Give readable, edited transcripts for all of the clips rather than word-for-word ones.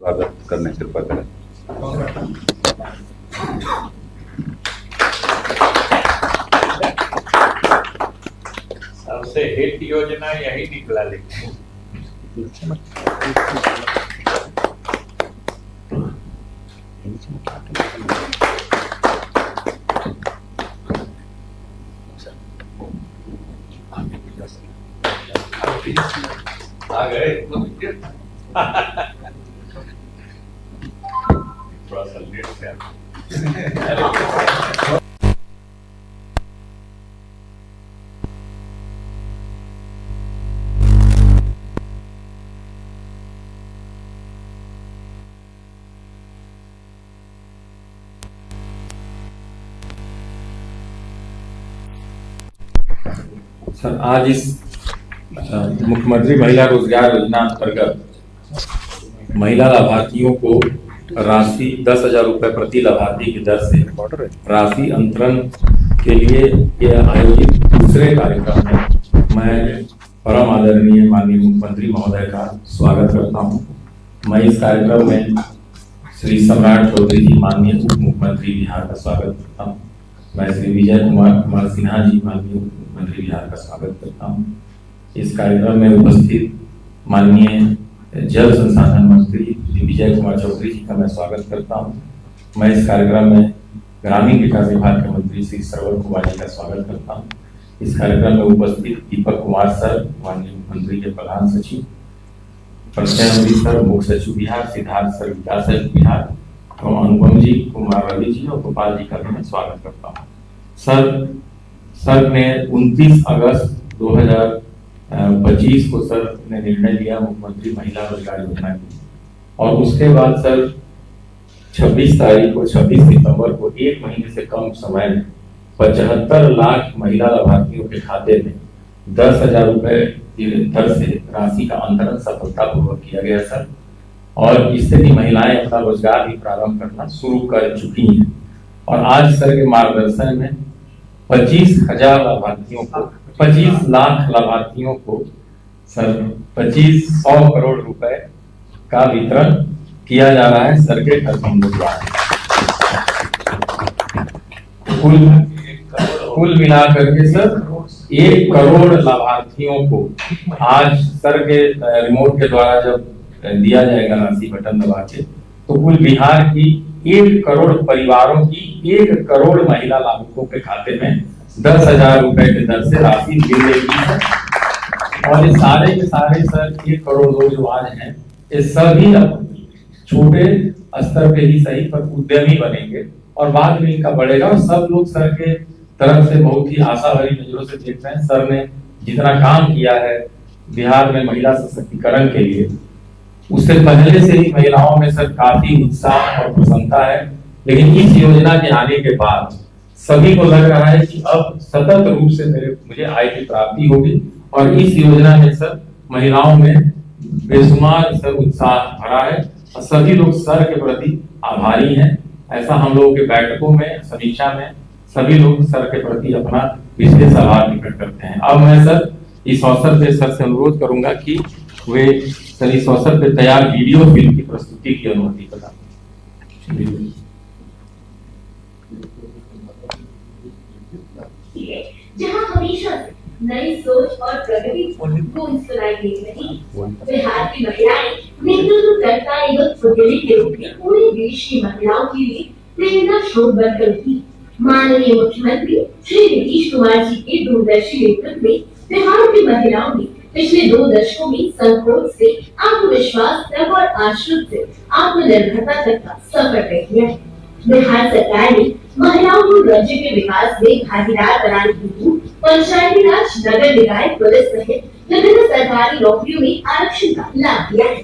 स्वागत करने कृपा करें। सबसे हिट योजना यही निकला लेकिन आ गए थोड़ा सा लेट से सर, आज इस मुख्यमंत्री महिला रोजगार योजना अंतर्गत महिला लाभार्थियों को राशि 10,000 रुपए प्रति लाभार्थी की दर से राशि अंतरण के लिए यह आयोजित दूसरे कार्यक्रम में मैं परम आदरणीय माननीय मुख्यमंत्री महोदय का स्वागत करता हूं। मैं इस कार्यक्रम में श्री सम्राट चौधरी जी माननीय उप मुख्यमंत्री बिहार का स्वागत करता हूं। मैं श्री विजय कुमार सिन्हा जी माननीय उप मुख्यमंत्री बिहार का स्वागत करता हूं। इस कार्यक्रम में उपस्थित माननीय जल संसाधन मंत्री श्री विजय कुमार चौधरी जी का मैं स्वागत करता हूं। मैं इस कार्यक्रम में ग्रामीण विकास विभाग के मंत्री श्री सरवर कुमार जी का स्वागत करता हूं। इस कार्यक्रम में उपस्थित दीपक कुमार सर माननीय मुख्यमंत्री के प्रधान सचिव, प्रत्यय सर मुख्य सचिव बिहार, सिद्धार्थ सर विकास सचिव बिहार, और अनुपम जी, कुमार रवि जी और गोपाल जी का भी मैं स्वागत करता हूँ। सर ने 29 अगस्त 2025 को सर ने निर्णय लिया मुख्यमंत्री महिला रोजगार योजना की, और उसके बाद सर 26 सितंबर को एक महीने से कम समय में 75 लाख महिला लाभार्थियों के खाते में 10,000 रुपए दर से राशि का अंतरण सफलतापूर्वक किया गया सर। और इससे भी महिलाएं अपना रोजगार भी प्रारंभ करना शुरू कर चुकी हैं। और आज सर के मार्गदर्शन में 25,000 लाभार्थियों को 25 लाख लाभार्थियों को सर 2500 करोड़ रुपए का वितरण किया जा रहा है सर के कार्यक्रम द्वारा। कुल मिलाकर के सर 1 करोड़ लाभार्थियों को आज सर के रिमोट के द्वारा जब दिया जाएगा राशि बटन दबा के, तो कुल बिहार की 1 करोड़ परिवारों की 1 करोड़ महिला लाभुकों के खाते में 10,000 रुपए के दर से राशि मिलेगी। और ये सारे के सारे सर 1 करोड़ लोग जो आज हैं, ये सभी छोटे स्तर पे ही सही पर उद्यमी बनेंगे और बाद में इनका बढ़ेगा। और सब लोग सर के तरफ से बहुत ही आशा भरी नजरों से देख रहे हैं। सर ने जितना काम किया है बिहार में महिला सशक्तिकरण के लिए, उससे पहले से ही महिलाओं में सर काफी उत्साह और प्रसन्नता है। लेकिन इस योजना के आने के बाद सभी को लग रहा है कि अब सतत रूप से मुझे आय की प्राप्ति होगी, और इस योजना में सर महिलाओं में बेशुमार सर उत्साह भरा है और सभी लोग सर के प्रति आभारी हैं। ऐसा हम लोगों के बैठकों में, समीक्षा में सभी लोग सर के प्रति अपना विशेष आभार प्रकट करते हैं। अब मैं सर इस अवसर पे सर से अनुरोध करूंगा कि वे सर इस अवसर पे तैयार वीडियो फिल्म की प्रस्तुति की अनुमति प्रदान। जहां हमेशा नई सोच और प्रगति को सुनाई दे रही बिहार की महिलाएं नेतृत्वकर्ता एवं उद्यमी के रूप में पूरे देश की महिलाओं के लिए प्रेरणा स्रोत बनकर उठी। माननीय मुख्यमंत्री श्री नीतीश कुमार जी के दूरदर्शी नेतृत्व में बिहार की महिलाओं ने पिछले 2 दशकों में संकोच से आत्मविश्वास तक और आश्रित से आत्मनिर्भरता तक का सफर तय किया है। बिहार सरकार ने महिलाओं को राज्य के विकास में भागीदार बनाने हेतु पंचायती राज, नगर निकाय, पुलिस सहित विभिन्न सरकारी नौकरियों में आरक्षण का लाभ दिया है।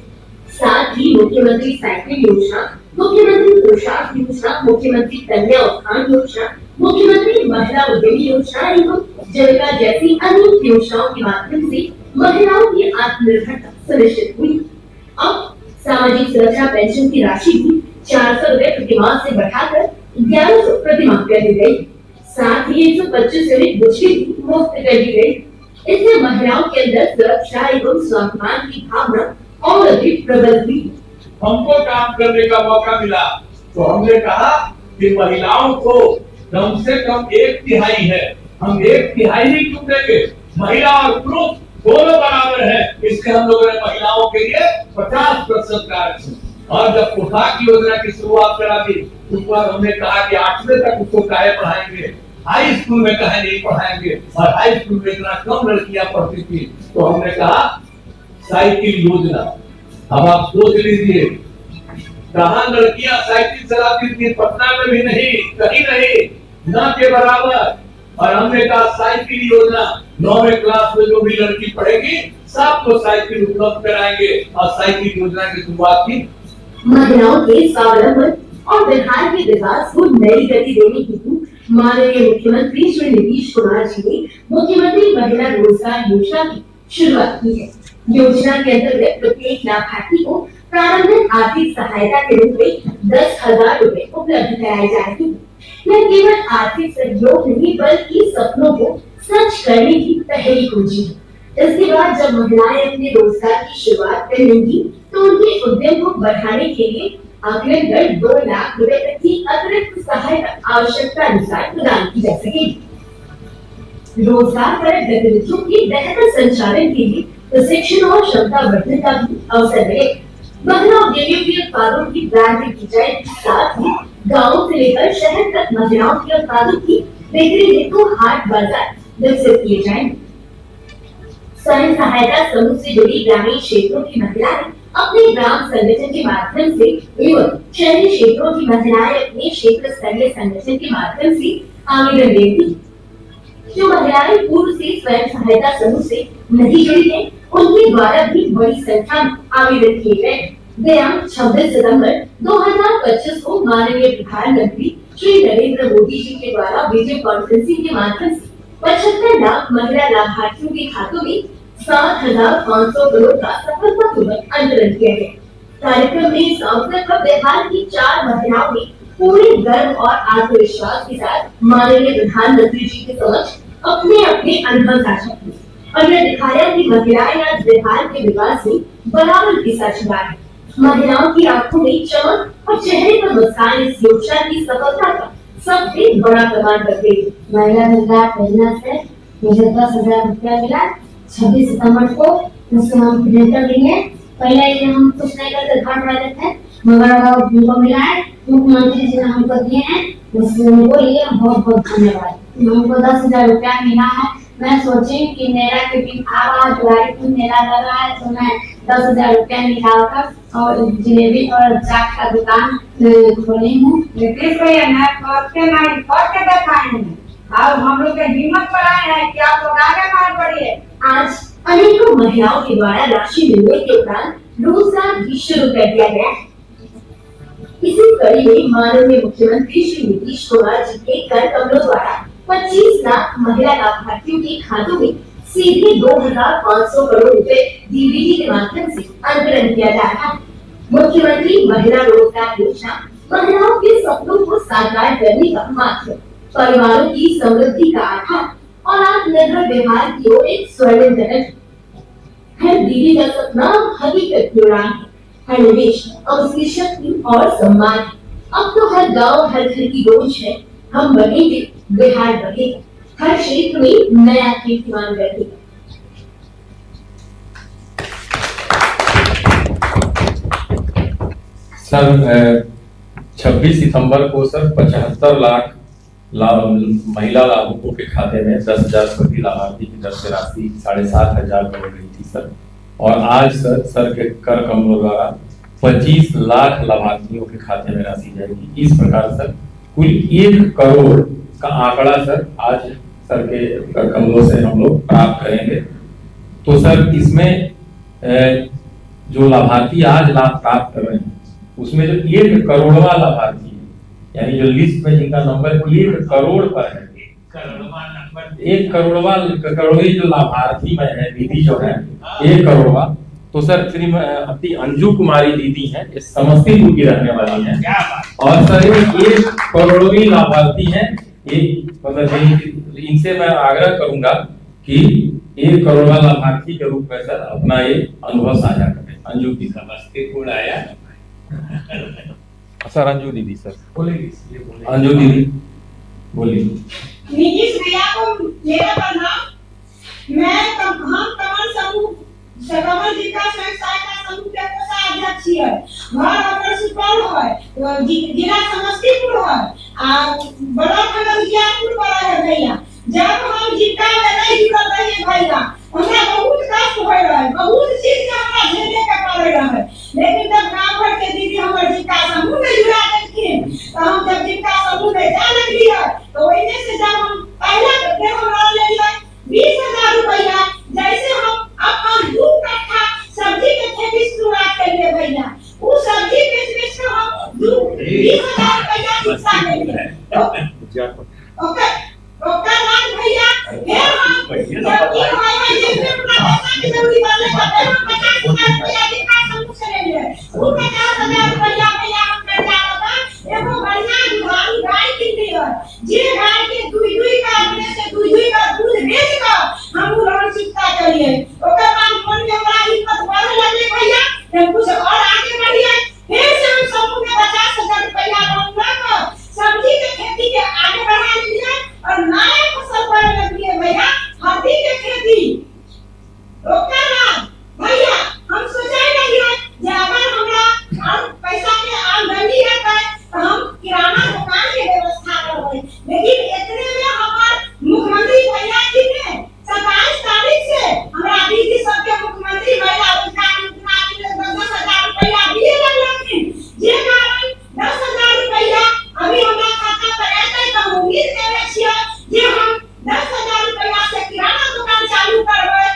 साथ ही मुख्यमंत्री साइकिल योजना, मुख्यमंत्री पोशाक योजना, मुख्यमंत्री कन्या उत्थान योजना, मुख्यमंत्री महिला उद्यमी योजना एवं जीविका जैसी अनेक योजनाओं के माध्यम से महिलाओं की आत्मनिर्भरता सुनिश्चित हुई। अब सामाजिक सुरक्षा पेंशन की राशि भी 400 रुपए प्रतिमाह से बढ़ाकर 1100 प्रतिमाह कर दी गयी। साथ ही 125 यूनिट बिजली भी मुफ्त कर दी गयी। इससे महिलाओं के अंदर सुरक्षा एवं स्वाभिमान की भावना और अधिक प्रबल हुई। हमको काम करने का मौका मिला, तो हमने कहा कि महिलाओं को कम से कम 1/3 है, हम 1/3 ही क्यों देंगे, महिला और पुरुष दोनों बराबर है, इसलिए हम लोगों ने महिलाओं के लिए 50% कार्य। और जब पोशाक योजना की शुरुआत करा दी, उस पर हमने कहा कि 8वीं तक उसको काहे पढ़ाएंगे, हाई स्कूल में काहे नहीं पढ़ाएंगे, और हाई स्कूल में इतना कम लड़कियां पढ़ती थी, तो हमने कहा साइकिल योजना। अब आप सोच लीजिए, कहां लड़कियां साइकिल चलाती थी, पटना में भी नहीं, कहीं नहीं, न के बराबर। और हमने कहा साइकिल योजना, 9वीं क्लास में जो भी लड़की पढ़ेगी सबको साइकिल उपलब्ध कराएंगे, और साइकिल योजना की शुरुआत की। महिलाओं के स्वावलंबन और बिहार के विकास को नई गति देने हेतु माननीय मुख्यमंत्री श्री नीतीश कुमार जी ने मुख्यमंत्री महिला रोजगार योजना की शुरुआत की है। योजना के अंतर्गत प्रत्येक लाभार्थी को प्रारंभिक आर्थिक सहायता के रूप में 10,000 रुपए उपलब्ध कराए जाएंगे। यह केवल आर्थिक सहयोग नहीं बल्कि सपनों को सच करने की पहली कुंजी है। इसके बाद जब महिलाएं अपने रोजगार की शुरुआत करेंगी तो उनके उद्यम को बढ़ाने के लिए आकलन कर 2 लाख रुपए तक की अतिरिक्त सहायता आवश्यकता अनुसार प्रदान की जा सकेगी। रोजगार परक गतिविधियों के बेहतर संचालन के लिए प्रशिक्षण और क्षमता वर्धन का भी अवसर मिलेगा। महिला उद्यमियों के उत्पादों की ब्रांडिंग की जाएगी, साथ ही गाँव से लेकर शहर तक महिलाओं के उत्पादों की बिक्री हेतु हाट बाजार विकसित किए जाएंगे। स्वयं सहायता समूह से जुड़ी ग्रामीण क्षेत्रों की महिलाएं अपने ग्राम संगठन के माध्यम से एवं शहरी क्षेत्रों की महिलाएं अपने क्षेत्र स्तरीय संगठन के माध्यम से आवेदन देती। जो महिलाएं पूर्व से स्वयं सहायता समूह से नहीं जुड़ी हैं, उनके द्वारा भी बड़ी संख्या में आवेदन किए गए। दिनांक 26 सितंबर 2025 को माननीय प्रधानमंत्री श्री नरेंद्र मोदी जी के द्वारा वीडियो कॉन्फ्रेंसिंग के माध्यम से 75 लाख महिला लाभार्थियों के खातों में 7,500 करोड़ का सफलतापूर्वक अंतरण किया गया। कार्यक्रम में इस अवसर पर बिहार की 4 महिलाओं ने पूरे गर्व और आत्मविश्वास के साथ माननीय प्रधानमंत्री जी के समक्ष अपने अपने अनुभव साझा किए और यह दिखाया कि महिलाएं आज बिहार के विकास में बराबर की साझेदार हैं। महिलाओं की आंखों में चमक और चेहरे पर मुस्कान इस योजना की सफलता का सबसे बड़ा प्रमाण करते हैं। महिला रोजगार योजना से मुझे 10,000 रुपया मिला 26 सितंबर को, उससे हम प्रिंटर लिए। पहले ये हम कुछ नहीं करते, घर रहते थे, मगर अब उनको मिला है, मुख्यमंत्री जी ने हमको दिए हैं, उससे उनको लिए बहुत बहुत धन्यवाद। हमको 10,000 रुपया मिला है। मैं सोची कि मेरा क्योंकि आवाज मेला लग रहा है, तो मैं 10,000 रुपया निकालकर और जलेबी और चाट का दुकान खोली हूँ। नीतीश भैया मैं करके नहीं करके दिखाएंगे, और हम लोग के हिम्मत बढ़ाए हैं कि आप लोग आगे मार बढ़िए। आज अनेकों महिलाओं के द्वारा राशि मिलने के उपरांत रोजगार भी शुरू कर दिया गया है। इसी कड़ी में माननीय मुख्यमंत्री श्री नीतीश कुमार जी के कर कमलों द्वारा 25 लाख महिला लाभार्थियों के खातों में सीधे 2,500 करोड़ रुपए डीबीटी के माध्यम से अंतरण किया जा रहा है। मुख्यमंत्री महिला रोजगार योजना महिलाओं के सपनों को साकार करने का माध्यम, परिवारों की समृद्धि का आधार और आत्मनिर्भर बिहार की ओर एक स्वर्णिम कदम। हर दीदी का सपना हकीकत की उड़ान है, हर निवेश अब उसकी शक्ति और सम्मान है। अब तो हर गांव हर घर की रोज है, हम बढ़ेंगे बिहार बढ़ेगा, हर क्षेत्र में नया कीर्तिमान बढ़ेगा। सर 26 सितंबर को सर 75 लाख महिला लाभुकों के खाते में 10,000 प्रति लाभार्थी की दर से राशि 7,500 करोड़ गई थी सर। और आज सर के कर कमलों द्वारा 25 लाख लाभार्थियों के खाते में राशि जाएगी। इस प्रकार सर कुल 1 करोड़ का आंकड़ा सर आज सर के कर कमलों से हम लोग प्राप्त करेंगे। तो सर इसमें जो लाभार्थी आज लाभ प्राप्त कर रहे हैं उसमें जो 1 करोड़वा लाभार्थी है, यानी जो लिस्ट में जिनका नंबर 1 करोड़ पर है, 1 करोड़वी जो लाभार्थी में है दीदी जो है 1 करोड़वा, तो सर श्रीमती अंजू कुमारी दीदी है, ये समस्तीपुर की रहने वाली है। और सर 1 करोड़वी लाभार्थी है ये, मतलब इनसे मैं आग्रह करूंगा कि 1 करोड़वा लाभार्थी के रूप में सर अपना ये अनुभव साझा करें। अंजू की समस्तीपुर आया सर अंजू दीदी सर बोलेगी अंजू दीदी बोलिए। नीतीश भैया को मेरा प्रणाम। हम कमल समूह कमल जी का स्वयं सहायता समूह के कोषाध्यक्ष है। घर हमर सुपौल है, जिला समस्तीपुर है, आ बड़ा खगड़ियापुर पड़ा है भैया। जब हम जीविका में नहीं जुड़ल रहिए भैया, हमरा बहुत कष्ट हो रहा, बहुत चीज के हमरा झेले के पड़ रहा है। लेकिन जब गांव भर के दीदी हमर जीविका समूह में जुड़ा देलखिन, तो हम जब जीविका समूह में जा लगलिए, तो वही से जब हम पहला बेर हमरा ले लिया 20,000 रुपया, जैसे हम अपन 2 कट्ठा सब्जी के खेती शुरुआत करिए भैया। वो सब्जी बेच के हम 20,000 रुपया हिस्सा लेंगे। ओके बाद भैया फिर हम जब की होय जिसमें अपना पैसा की जरूरी वाले का फिर हम 50,000 रुपया जीविका समूह से ले लिए। वो 50,000 रुपया भैया हम कर्जा लगा एगो बढ़िया दुधारू गाय किन लिया। जे गाय के दूध का अपने से दूध का दूध बेच कर हम लोन चुकता करिए। ओकर बाद मन में बड़ा हिम्मत बढ़े लगे भैया, फिर कुछ और आगे बढ़िए। फिर से हम समूह में 50,000 रुपया लोन लेकर सब्जी के खेती के आगे बढ़ा लिए और नया फसल करने लगे भैया, हल्दी के खेती। ओकर बाद भैया हम सोचे नहीं है जे अगर हमरा और पैसा के आमदनी है तो हम किराना दुकान के व्यवस्था करबे। लेकिन इतने में हमार मुख्यमंत्री भैया जी ने 27 तारीख से हमरा दीदी सबके मुख्यमंत्री महिला रोजगार योजना के 10,000 रुपया दिए लगलखिन। जे कारण 10,000 रुपया अभी हमरा खाता पर आते तो हम उम्मीद करे छियै जे हम 10,000 रुपया से किराना दुकान चालू करबै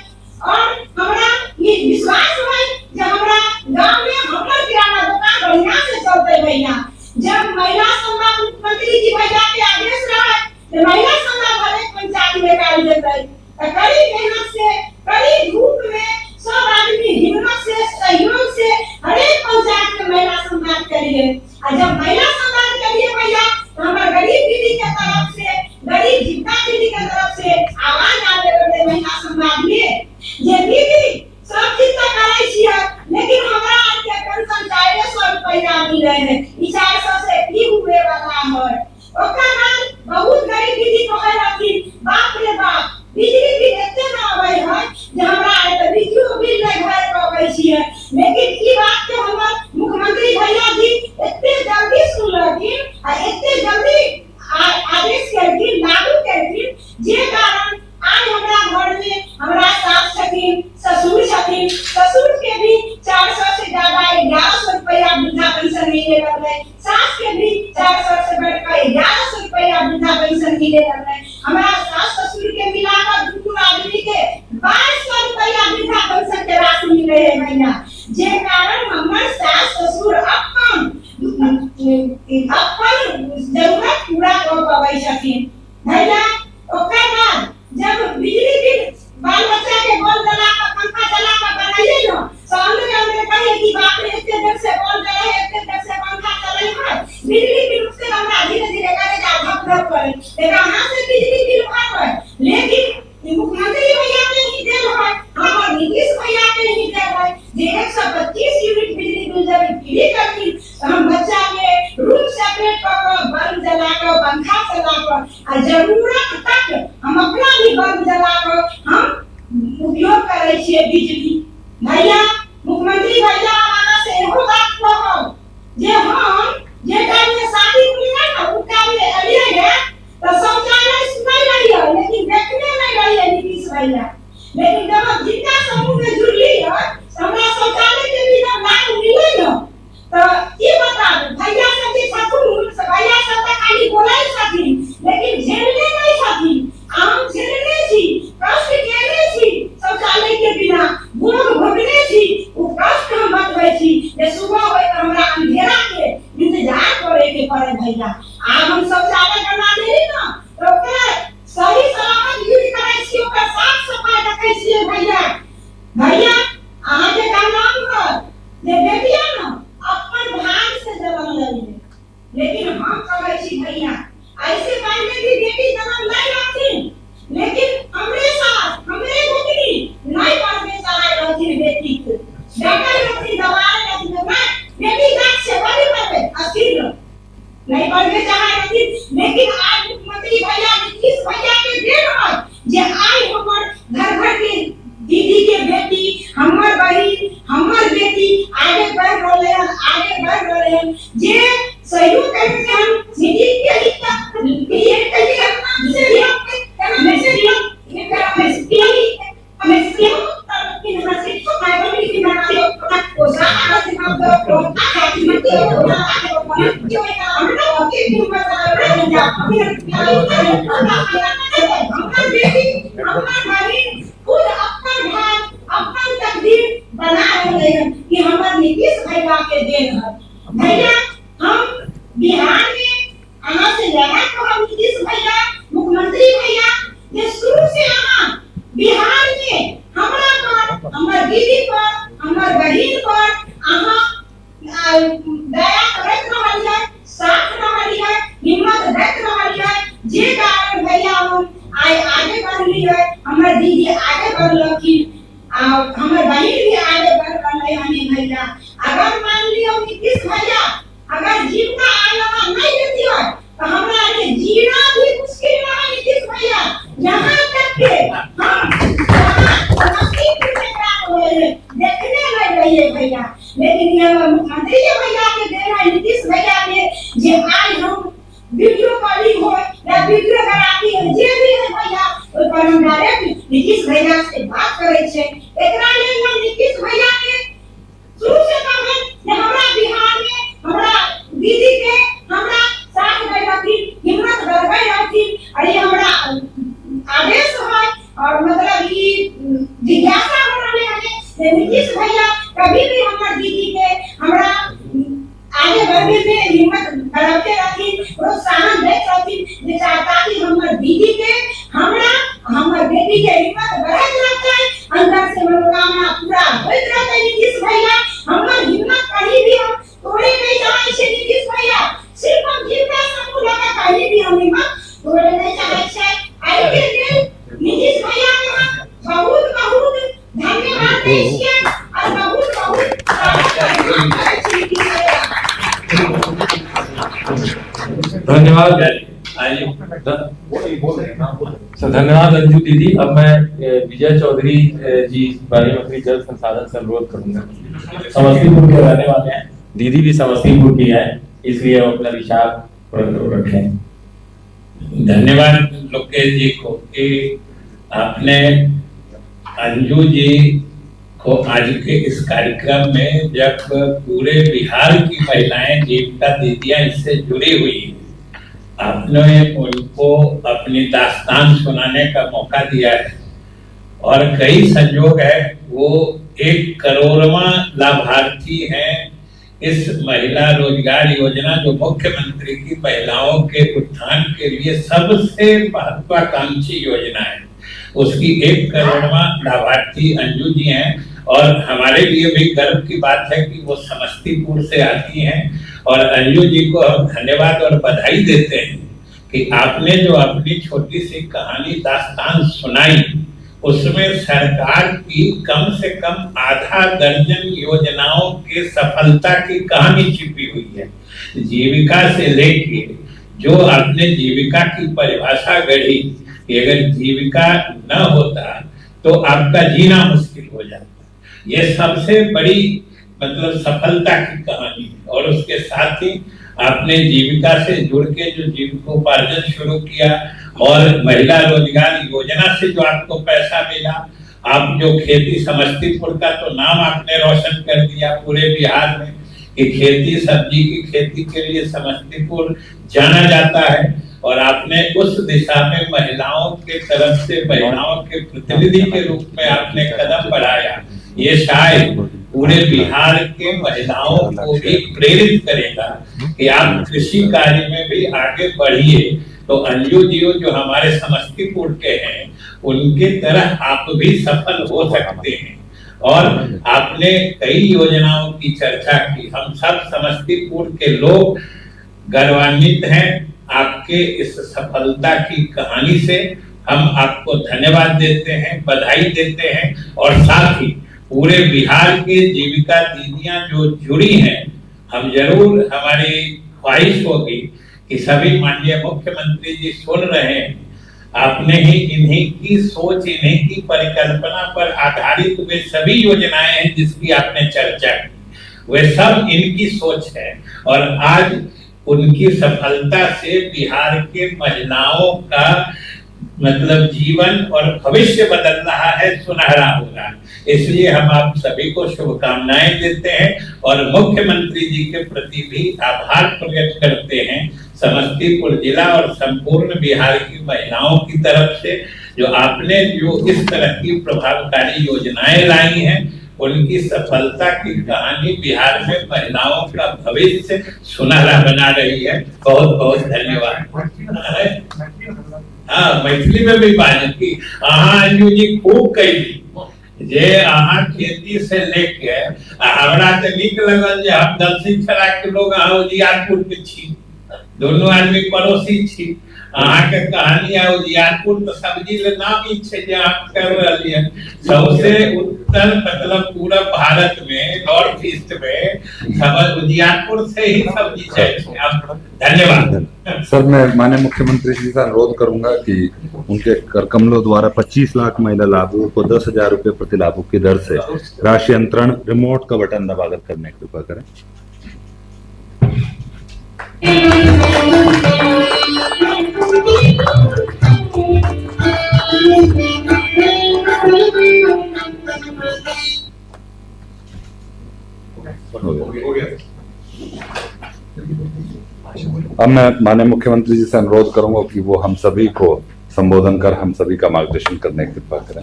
और हमरा ये विश्वास है जे हमरा गांव में हमर किराना दुकान बढ़िया से चलते भैया। जब महिला सम्मान मुख्यमंत्री जी भैया के आदेश रहे तो महिला सम्मान हर एक पंचायत में काल देते, तो कड़ी मेहनत से कड़ी धूप में सब आदमी हिम्मत से सहयोग से हर एक पंचायत में महिला सम्मान करिए। और जब महिला सम्मान करिए भैया तो हमारे गरीब दीदी के तरफ से, गरीब जीविका दीदी के तरफ से आवाज आवे रहे महिला सम्मान में जे दीदी सब चीज तो करे छियै, लेकिन हमरा आज के पेंशन 400 रुपया मिले है, ई 400 से की हुए वाला है। ओकर बाद बहुत गरीब दीदी कहे रहथिन बाप रे बाप बिजली बिल एते ना आवे है जे हमरा एते बिजली बिल नहीं भर पाबै छियै। लेकिन ई बात के हमर मुख्यमंत्री भैया जी एते जल्दी सुनलखिन आ एते जल्दी आदेश केलखिन, लागू केलखिन, जे कारण आज हमरा घर में हमरा सास छथिन, ससुर छथिन, ससुर के भी 400 से ज्यादा 1100 रुपया वृद्धा पेंशन मिले लगले, सास के भी 400 से बढ़कर 1100 रुपया वृद्धा पेंशन मिले लगले। हमरा सास ससुर के मिलाकर दू आदमी के 2200 रुपया वृद्धा पेंशन के राशि मिले है भैया। जे कारण हमर सास ससुर अपन जरूरत पूरा कर पाबै छथिन भैया। ओकर बाद जब बिजली बिल बाल बच्चा के बल्ब जला कर पंखा चला कर बनाइए न, सामने में कहिए कि बाप रे इतने देर से बल्ब जले है, इतने देर से पंखा चले है, बिजली बिल उससे हमरा धीरे-धीरे करे जा धप-धप करे, ते कहां से बिजली बिल भरबै। लेकिन मुख्यमंत्री भैया ने ही देल है, हमर नीतीश भैया ने ही देल है जे 125 यूनिट बिजली बिल जब फ्री करती तो हम बच्चा के रूम सेपरेट कर बल्ब जला कर पंखा चला कर आ जरूरत तक हम अपना भी बल्ब जला कर हम उपयोग करे छिए बिजली। भैया मुख्यमंत्री भैया आना से एगो बात कहब जे हम जे टाइम में शादी हुई है ना उ टाइम में अलिए है तो शौचालय सुनाई रही है लेकिन देखने नहीं रही है नीतीश भैया। लेकिन जब हम जीविका समूह में जुड़ली है हमरा शौचालय के भी जब लाभ मिले न तो ई बता भैया सब के छथुन भैया सब त खाली बोलै छथिन लेकिन झेलने नहीं छथिन। हम झेलने छी, कष्ट केने छी, शौचालय के बिना भोग भोगने छी, उ कष्ट हम बतबै छी जे सुबह होय त हमरा अंधेरा के इंतजार करे के पड़े भैया। आज हम शौचालय बना देली न तो ओकरा सही सलामत यूज करै छी, ओकर साफ सफाई रखै छी भैया। भैया अहाँ के नाम पर जे बेटिया न अपन भाग से जन्म लेली, लेकिन हम कहै छी भैया ऐसे पहले भी बेटी जन्म नहीं रहती, लेकिन हमरे साथ हमरे बेटी नहीं पढ़ने चलाए रहती बेटी को डॉक्टर रहती दवा रहती मैं बेटी का बढ़े चाहे रहती, लेकिन आज मुख्यमंत्री भैया नीतीश भैया के देन है जे आई हमर घर घर के दीदी के बेटी, हमर बहन, हमर बेटी आगे बढ़ रहे हैं जे सहयोग करके हम नीति के लिए करिए अपना से मैसेज ये करा मैसेज कि हमरा से फाइबर की बना लो को सारा से हम तो खाती मत जो हमरा के भी बता रहे हैं हमर बेटी हमर बहन खुद अपन भाई अपन तकदीर बना रहे हैं कि हमारे नीतीश भैया के देन है। भैया हम बिहार में आना से लगा तो हम नीतीश भैया मुख्यमंत्री भैया ये शुरू से आना बिहार में हमरा पर हमर दीदी पर हमर बहन पर आहा दया करत रहलिए, साथ रहलिए, हिम्मत देत रहलिए, जे कारण भैया हम आगे बढ़ली है, हमर दीदी आगे बढ़लखी, हमर बहन भी आगे बढ़ रहे हैं भैया। अगर मान लियो नीतीश भैया अगर जीवका आलवा नहीं देती है तो हमरा के जीना भी मुश्किल है नीतीश भैया। यहाँ तक के हम देखने लग रही भैया, लेकिन ये मुख्यमंत्री भैया के दे रहे नीतीश भैया के जे आज हम वीडियो कॉलिंग हो या वीडियो कराती है जे भी है भैया ओइ पर हम डायरेक्ट नीतीश भैया से बात करे छे। एकरा लेल हम नीतीश भैया के शुरू से कहब कि हमरा बिहार में हमरा दीदी के हमरा साथ में रहती, हिम्मत बढ़ाई रहती, और ये हमरा आदेश है और मतलब ये जिज्ञासा हो रही है नीतीश भैया कभी भी हमार दीदी के हमरा आगे बढ़ने में हिम्मत बढ़ाते रहती, प्रोत्साहन देते रहती, जे चाहता कि हमर दीदी के हमरा हमर बेटी के हिम्मत बढ़त रहते, अंदर से मनोकामना पूरा होइत रहते नीतीश भैया। हमर हिम्मत कहीं भी हम तोड़े नहीं चाहे छे नीतीश भैया, सिर्फ हम जीवका समूह लगा कहीं भी हम हिम्मत तोड़े नहीं चाहे छे। आई के लिए नीतीश भैया के बहुत बहुत धन्यवाद दै छियै और बहुत धन्यवाद। धन्यवाद अंजू दीदी। अब मैं विजय चौधरी जी बारे मंत्री जल संसाधन से अनुरोध करूंगा। समस्तीपुर के रहने वाले हैं, दीदी भी समस्तीपुर की है, इसलिए अपना विचार रखें। धन्यवाद लोकेश जी को कि आपने अंजू जी को आज के इस कार्यक्रम में जब पूरे बिहार की महिलाएं जीविका दीदियां इससे जुड़ी हुई, आपने उनको अपनी दास्तान सुनाने का मौका दिया है और कई संयोग है वो 1 करोड़वां लाभार्थी हैं इस महिला रोजगार योजना जो मुख्यमंत्री की महिलाओं के उत्थान के लिए सबसे महत्वाकांक्षी योजना है, उसकी 1 करोड़वां लाभार्थी अंजू जी हैं। और हमारे लिए भी गर्व की बात है कि वो समस्तीपुर से आती हैं और अंजू जी को हम धन्यवाद और बधाई देते हैं कि आपने जो अपनी छोटी सी कहानी दास्तान सुनाई उसमें सरकार की कम से कम आधा दर्जन योजनाओं के सफलता की कहानी छिपी हुई है। जीविका से लेके जो आपने जीविका की परिभाषा गढ़ी कि अगर जीविका न होता तो आपका जीना मुश्किल हो जाता, ये सबसे बड़ी मतलब सफलता की कहानी है। और उसके साथ ही आपने जीविका से जुड़ के जो जीविकोपार्जन शुरू किया और महिला रोजगार योजना से जो आपको पैसा मिला, आप जो खेती समस्तीपुर का तो नाम आपने रोशन कर दिया पूरे बिहार में कि खेती सब्जी की खेती के लिए समस्तीपुर जाना जाता है और आपने उस दिशा में महिलाओं के तरफ से महिलाओं के प्रतिनिधि के रूप में आपने कदम बढ़ाया। ये शायद पूरे बिहार के महिलाओं को भी प्रेरित करेगा कि आप कृषि कार्य में भी आगे बढ़िए। तो अंजू जी जो हमारे समस्तीपुर के हैं उनकी तरह आप भी सफल हो सकते हैं। और आपने कई योजनाओं की चर्चा की, हम सब समस्तीपुर के लोग गर्वान्वित हैं आपके इस सफलता की कहानी से। हम आपको धन्यवाद देते हैं, बधाई देते हैं और साथ ही पूरे बिहार के जीविका दीदियां जो जुड़ी हैं, हम जरूर हमारी ख्वाहिश होगी कि सभी माननीय मुख्यमंत्री जी सुन रहे हैं। आपने ही इन्हीं की सोच, इन्हीं की परिकल्पना पर आधारित वे सभी योजनाएं हैं जिसकी आपने चर्चा की, वे सब इनकी सोच है। और आज उनकी सफलता से बिहार के महिलाओं का मतलब जीवन और भविष्य बदल रहा है, सुनहरा हो रहा है। इसलिए हम आप सभी को शुभकामनाएं देते हैं और मुख्यमंत्री जी के प्रति भी आभार प्रकट करते हैं समस्तीपुर जिला और संपूर्ण बिहार की महिलाओं की तरफ से, जो आपने जो इस तरह की प्रभावकारी योजनाएं लाई हैं, उनकी सफलता की कहानी बिहार में महिलाओं का भविष्य सुनहरा बना रही है। बहुत बहुत धन्यवाद। हाँ, मैथिली में भी बात की। अंजू जी खूब कही जे अहाँ खेती से लेके हमरा तो निक लगल जे हम दलसिंह छड़ा के लोग उजियारपुर के छी, दोनों आदमी पड़ोसी छी। अहाँ के कहानी है उजियारपुर तो सब्जी ले नाम ही छे जे आप कर रहली है। सबसे उत्तर मतलब पूरा भारत में नॉर्थ ईस्ट में सब उजियारपुर से ही सब्जी चाहिए। धन्यवाद सर। मैं माननीय मुख्यमंत्री जी से अनुरोध करूंगा कि उनके कर कमलों द्वारा 25 लाख महिला लाभुकों को 10,000 रुपए प्रति लाभुक की दर से राशि अंतरण रिमोट का बटन दबाकर करने की कृपा करें। अब मैं माननीय मुख्यमंत्री जी से अनुरोध करूंगा कि वो हम सभी को संबोधन कर हम सभी का मार्गदर्शन करने की कृपा करें।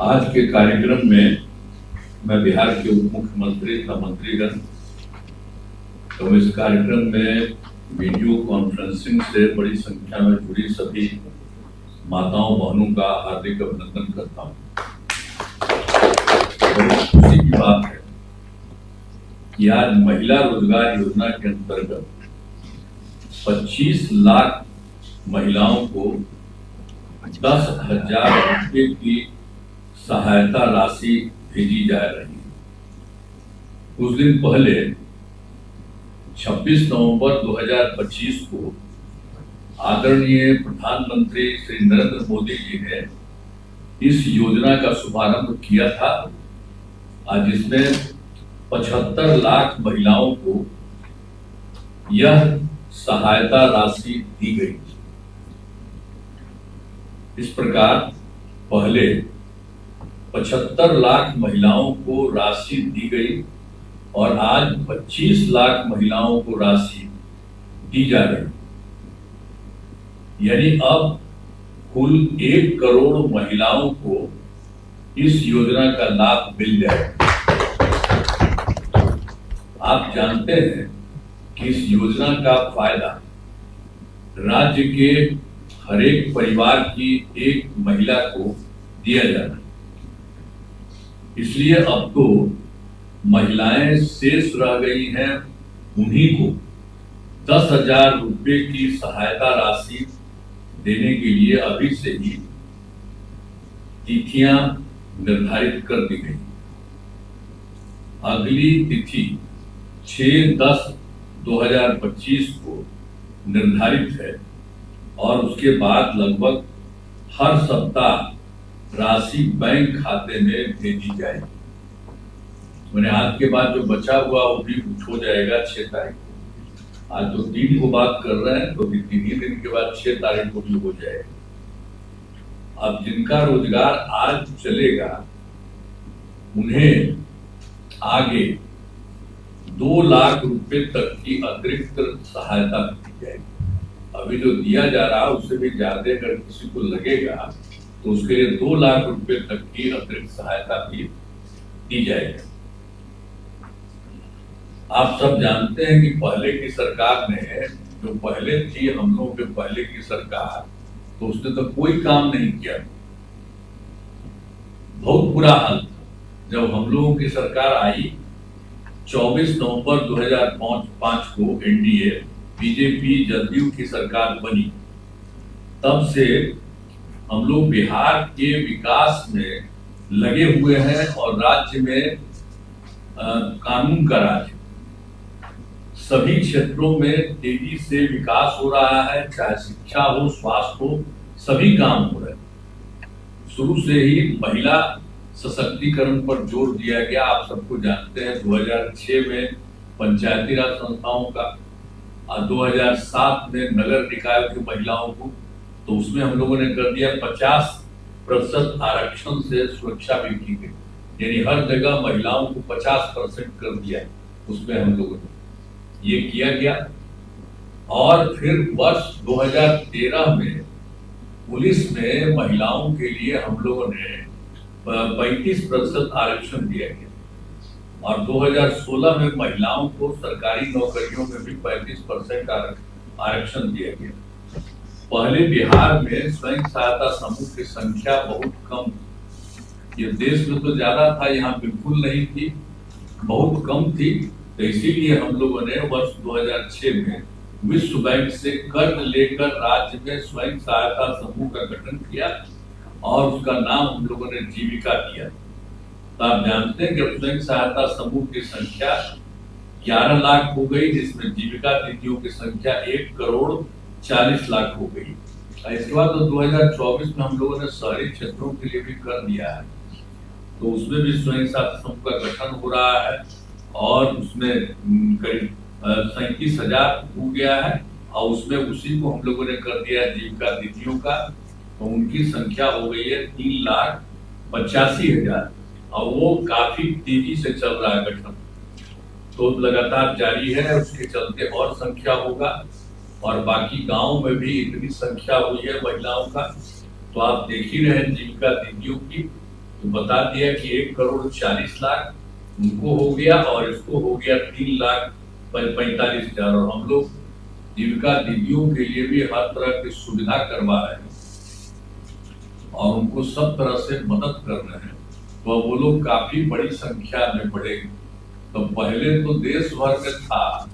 आज के कार्यक्रम में मैं बिहार के उप मुख्यमंत्री तथा मंत्रीगण तो इस कार्यक्रम में वीडियो कॉन्फ्रेंसिंग से बड़ी संख्या में जुड़ी सभी माताओं बहनों का हार्दिक अभिनंदन करता हूं। बड़ी खुशी की बात है कि आज महिला रोजगार योजना के अंतर्गत 25 लाख महिलाओं को 10,000 रुपये की सहायता राशि भेजी जा रही है। कुछ दिन पहले 26 नवंबर 2025 को आदरणीय प्रधानमंत्री श्री नरेंद्र मोदी जी ने इस योजना का शुभारंभ किया था, आज इसमें 75 लाख महिलाओं को यह सहायता राशि दी गई। इस प्रकार पहले 75 लाख महिलाओं को राशि दी गई और आज 25 लाख महिलाओं को राशि दी जा रही, यानी अब कुल 1 करोड़ महिलाओं को इस योजना का लाभ मिल जाएगा। आप जानते हैं कि इस योजना का फायदा राज्य के हर एक परिवार की एक महिला को दिया जाना है। इसलिए अब तो महिलाएं शेष रह गई हैं, उन्हीं को 10,000 रुपये की सहायता राशि देने के लिए अभी से ही तिथियां निर्धारित कर दी गई। अगली तिथि 6/10/2025 को निर्धारित है और उसके बाद लगभग हर सप्ताह राशि बैंक खाते में भेजी जाएगी। मैंने आज के बाद जो बचा हुआ वो भी कुछ हो जाएगा 6 तारीख को। आज तो 3 को बात कर रहे हैं, तो 3 ही दिन के बाद 6 तारीख को भी हो जाएगा। अब जिनका रोजगार आज चलेगा उन्हें आगे 2 लाख रुपए तक की अतिरिक्त सहायता दी जाएगी। अभी जो दिया जा रहा है उससे भी ज्यादा अगर किसी को लगेगा तो उसके लिए 2 लाख रुपए तक की अतिरिक्त सहायता भी दी जाएगी। आप सब जानते हैं कि पहले की सरकार ने, जो पहले थी हम लोगों के पहले की सरकार, तो उसने तो कोई काम नहीं किया, बहुत बुरा हाल था। जब हम लोगों की सरकार आई 24 नवंबर 2005 को एनडीए बीजेपी जदयू की सरकार बनी, तब से हम लोग बिहार के विकास में लगे हुए हैं और राज्य में कानून का राज है। सभी क्षेत्रों में तेजी से विकास हो रहा है, चाहे शिक्षा हो, स्वास्थ्य हो, सभी काम हो रहे हैं। शुरू से ही महिला सशक्तिकरण पर जोर दिया गया। आप सबको जानते हैं 2006 में पंचायती राज संस्थाओं का और 2007 में नगर निकाय की महिलाओं को, तो उसमें हम लोगों ने कर दिया 50% आरक्षण से सुरक्षा भी की गई, यानी हर जगह महिलाओं को 50% कर दिया। उसमें हम लोगों ने ये किया गया। और फिर वर्ष 2013 में पुलिस में महिलाओं के लिए हम लोगों ने 35% आरक्षण दिया गया और 2016 में महिलाओं को सरकारी नौकरियों में भी 35% आरक्षण दिया गया। पहले बिहार में स्वयं सहायता समूह की संख्या बहुत कम, ये देश में तो ज्यादा था, यहाँ बिल्कुल नहीं थी, बहुत कम थी। तो इसीलिए हम लोगों ने वर्ष 2006 में विश्व बैंक से कर्ज लेकर राज्य में स्वयं सहायता समूह का गठन किया और उसका नाम हम लोगों ने जीविका दिया। तो आप जानते हैं कि स्वयं सहायता समूह की संख्या 11 लाख हो गई, जिसमें जीविका दीदियों की संख्या 1,40,00,000 हो गई। इसके बाद तो 2024 में हम लोगों ने शहरी क्षेत्रों के लिए भी कर दिया है, तो उसमें भी स्वयं सहायता समूह का गठन हो रहा है और उसमें करीब 37,000 हो गया है और उसमें उसी को हम लोगों ने कर दिया है जीविका दीदियों का, तो उनकी संख्या हो गई है 3,85,000 और वो काफी तेजी से चल रहा है गठन, तो लगातार जारी है। उसके चलते और संख्या होगा और बाकी गांव में भी इतनी संख्या हुई है महिलाओं का, तो आप देख ही रहे जीविका दीदियों की, तो बता दिया कि 1,40,00,000 उनको हो गया और इसको हो गया 3,45,000 और हम लोग जीविका दीदियों के लिए भी हर तरह की सुविधा करवा रहे हैं और उनको सब तरह से मदद कर रहे हैं, तो वो लोग काफी बड़ी संख्या में बढ़ेंगे। तो पहले तो देश भर में था,